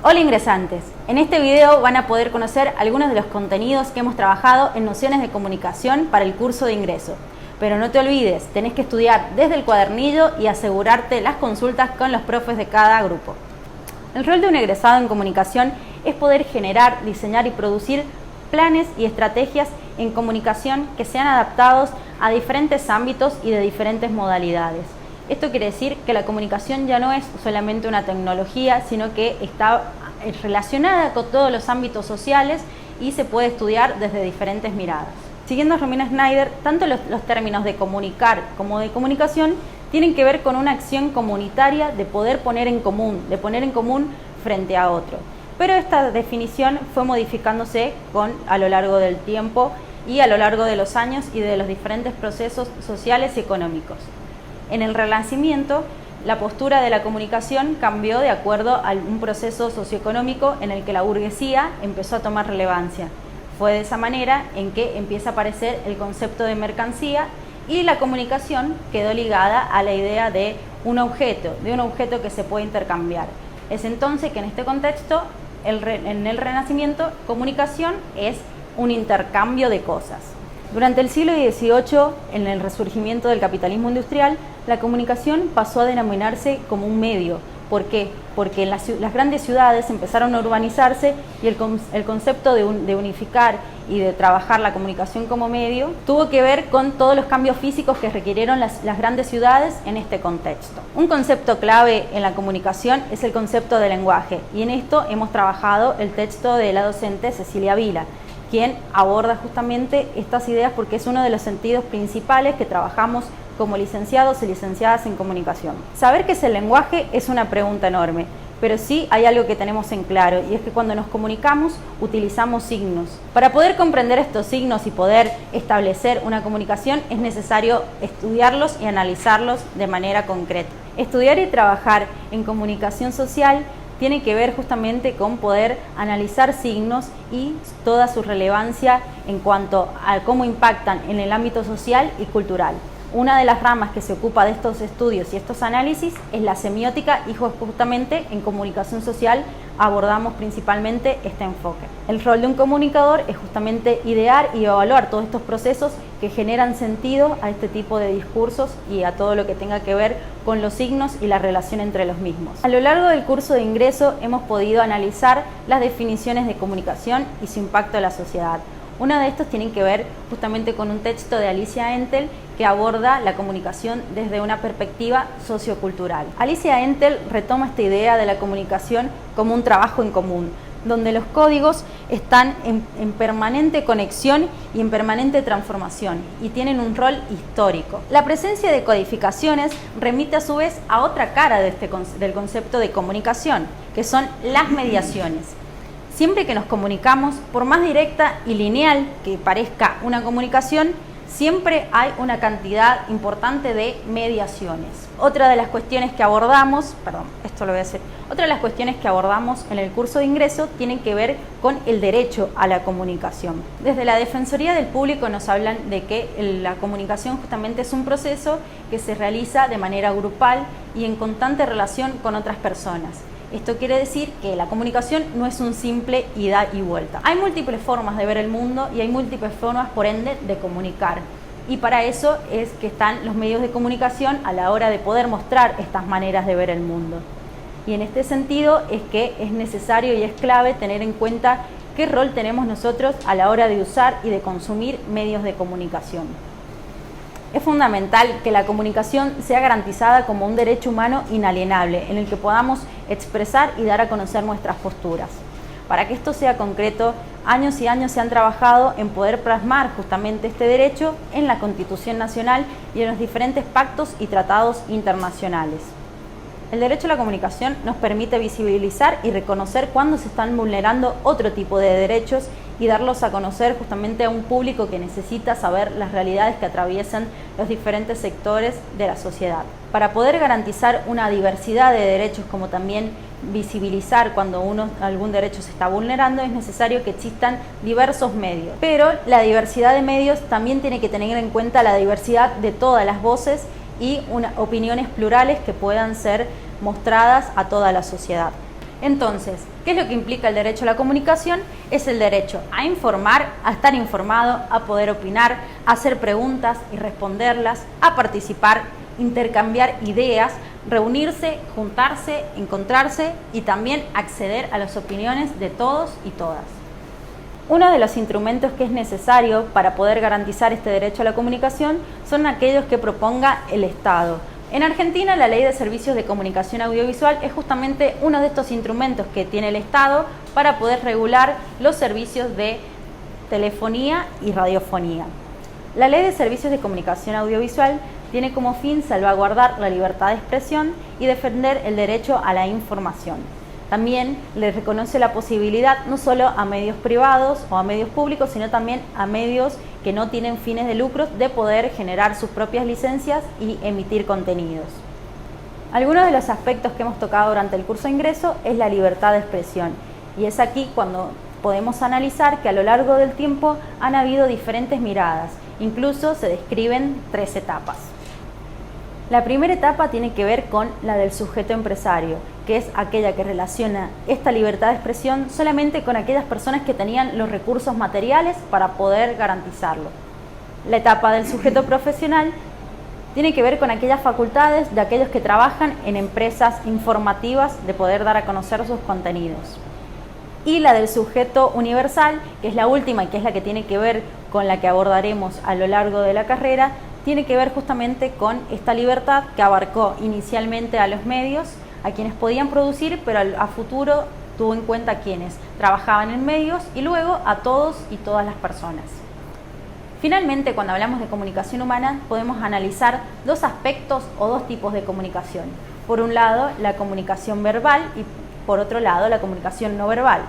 Hola ingresantes, en este video van a poder conocer algunos de los contenidos que hemos trabajado en nociones de comunicación para el curso de ingreso. Pero no te olvides, tenés que estudiar desde el cuadernillo y asegurarte las consultas con los profes de cada grupo. El rol de un egresado en comunicación es poder generar, diseñar y producir planes y estrategias en comunicación que sean adaptados a diferentes ámbitos y de diferentes modalidades. Esto quiere decir que la comunicación ya no es solamente una tecnología, sino que está relacionada con todos los ámbitos sociales y se puede estudiar desde diferentes miradas. Siguiendo a Romina Schneider, tanto los términos de comunicar como de comunicación tienen que ver con una acción comunitaria de poder poner en común, frente a otro. Pero esta definición fue modificándose a lo largo del tiempo y a lo largo de los años y de los diferentes procesos sociales y económicos. En el Renacimiento, la postura de la comunicación cambió de acuerdo a un proceso socioeconómico en el que la burguesía empezó a tomar relevancia. Fue de esa manera en que empieza a aparecer el concepto de mercancía y la comunicación quedó ligada a la idea de un objeto que se puede intercambiar. Es entonces que en este contexto, en el Renacimiento, comunicación es un intercambio de cosas. Durante el siglo XVIII, en el resurgimiento del capitalismo industrial, la comunicación pasó a denominarse como un medio. ¿Por qué? Porque las grandes ciudades empezaron a urbanizarse y el concepto de unificar y de trabajar la comunicación como medio tuvo que ver con todos los cambios físicos que requirieron las grandes ciudades en este contexto. Un concepto clave en la comunicación es el concepto de lenguaje, y en esto hemos trabajado el texto de la docente Cecilia Vila, quien aborda justamente estas ideas porque es uno de los sentidos principales que trabajamos como licenciados y licenciadas en comunicación. Saber qué es el lenguaje es una pregunta enorme, pero sí hay algo que tenemos en claro, y es que cuando nos comunicamos utilizamos signos. Para poder comprender estos signos y poder establecer una comunicación es necesario estudiarlos y analizarlos de manera concreta. Estudiar y trabajar en comunicación social tiene que ver justamente con poder analizar signos y toda su relevancia en cuanto a cómo impactan en el ámbito social y cultural. Una de las ramas que se ocupa de estos estudios y estos análisis es la semiótica, y justamente en comunicación social abordamos principalmente este enfoque. El rol de un comunicador es justamente idear y evaluar todos estos procesos que generan sentido a este tipo de discursos y a todo lo que tenga que ver con los signos y la relación entre los mismos. A lo largo del curso de ingreso hemos podido analizar las definiciones de comunicación y su impacto en la sociedad. Uno de estos tiene que ver justamente con un texto de Alicia Entel que aborda la comunicación desde una perspectiva sociocultural. Alicia Entel retoma esta idea de la comunicación como un trabajo en común, donde los códigos están en permanente conexión y en permanente transformación y tienen un rol histórico. La presencia de codificaciones remite a su vez a otra cara del concepto de comunicación, que son las mediaciones. Siempre que nos comunicamos, por más directa y lineal que parezca una comunicación, siempre hay una cantidad importante de mediaciones. Otra de las cuestiones que abordamos en el curso de ingreso tienen que ver con el derecho a la comunicación. Desde la Defensoría del Público nos hablan de que la comunicación justamente es un proceso que se realiza de manera grupal y en constante relación con otras personas. Esto quiere decir que la comunicación no es un simple ida y vuelta. Hay múltiples formas de ver el mundo y hay múltiples formas, por ende, de comunicar. Y para eso es que están los medios de comunicación a la hora de poder mostrar estas maneras de ver el mundo. Y en este sentido es que es necesario y es clave tener en cuenta qué rol tenemos nosotros a la hora de usar y de consumir medios de comunicación. Es fundamental que la comunicación sea garantizada como un derecho humano inalienable, en el que podamos expresar y dar a conocer nuestras posturas. Para que esto sea concreto, años y años se han trabajado en poder plasmar justamente este derecho en la Constitución Nacional y en los diferentes pactos y tratados internacionales. El derecho a la comunicación nos permite visibilizar y reconocer cuándo se están vulnerando otro tipo de derechos y darlos a conocer justamente a un público que necesita saber las realidades que atraviesan los diferentes sectores de la sociedad. Para poder garantizar una diversidad de derechos, como también visibilizar cuando algún derecho se está vulnerando, es necesario que existan diversos medios. Pero la diversidad de medios también tiene que tener en cuenta la diversidad de todas las voces y opiniones plurales que puedan ser mostradas a toda la sociedad. Entonces, ¿qué es lo que implica el derecho a la comunicación? Es el derecho a informar, a estar informado, a poder opinar, a hacer preguntas y responderlas, a participar, intercambiar ideas, reunirse, juntarse, encontrarse y también acceder a las opiniones de todos y todas. Uno de los instrumentos que es necesario para poder garantizar este derecho a la comunicación son aquellos que proponga el Estado. En Argentina, la Ley de Servicios de Comunicación Audiovisual es justamente uno de estos instrumentos que tiene el Estado para poder regular los servicios de telefonía y radiofonía. La Ley de Servicios de Comunicación Audiovisual tiene como fin salvaguardar la libertad de expresión y defender el derecho a la información. También le reconoce la posibilidad no solo a medios privados o a medios públicos, sino también a medios que no tienen fines de lucro de poder generar sus propias licencias y emitir contenidos. Algunos de los aspectos que hemos tocado durante el curso de ingreso es la libertad de expresión, y es aquí cuando podemos analizar que a lo largo del tiempo han habido diferentes miradas, incluso se describen 3 etapas. La primera etapa tiene que ver con la del sujeto empresario, que es aquella que relaciona esta libertad de expresión solamente con aquellas personas que tenían los recursos materiales para poder garantizarlo. La etapa del sujeto profesional tiene que ver con aquellas facultades de aquellos que trabajan en empresas informativas de poder dar a conocer sus contenidos. Y la del sujeto universal, que es la última y que es la que tiene que ver con la que abordaremos a lo largo de la carrera, tiene que ver justamente con esta libertad que abarcó inicialmente a los medios, a quienes podían producir, pero a futuro tuvo en cuenta a quienes trabajaban en medios y luego a todos y todas las personas. Finalmente, cuando hablamos de comunicación humana, podemos analizar 2 aspectos o 2 tipos de comunicación. Por un lado, la comunicación verbal y por otro lado, la comunicación no verbal.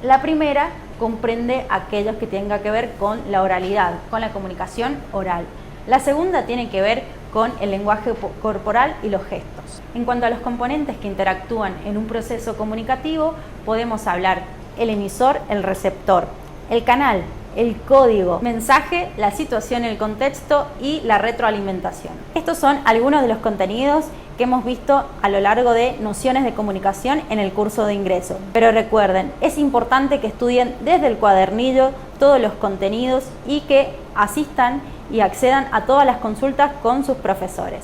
La primera comprende aquellos que tengan que ver con la oralidad, con la comunicación oral. La segunda tiene que ver con el lenguaje corporal y los gestos. En cuanto a los componentes que interactúan en un proceso comunicativo, podemos hablar el emisor, el receptor, el canal, el código, mensaje, la situación, el contexto y la retroalimentación. Estos son algunos de los contenidos que hemos visto a lo largo de nociones de comunicación en el curso de ingreso. Pero recuerden, es importante que estudien desde el cuadernillo todos los contenidos y que asistan y accedan a todas las consultas con sus profesores.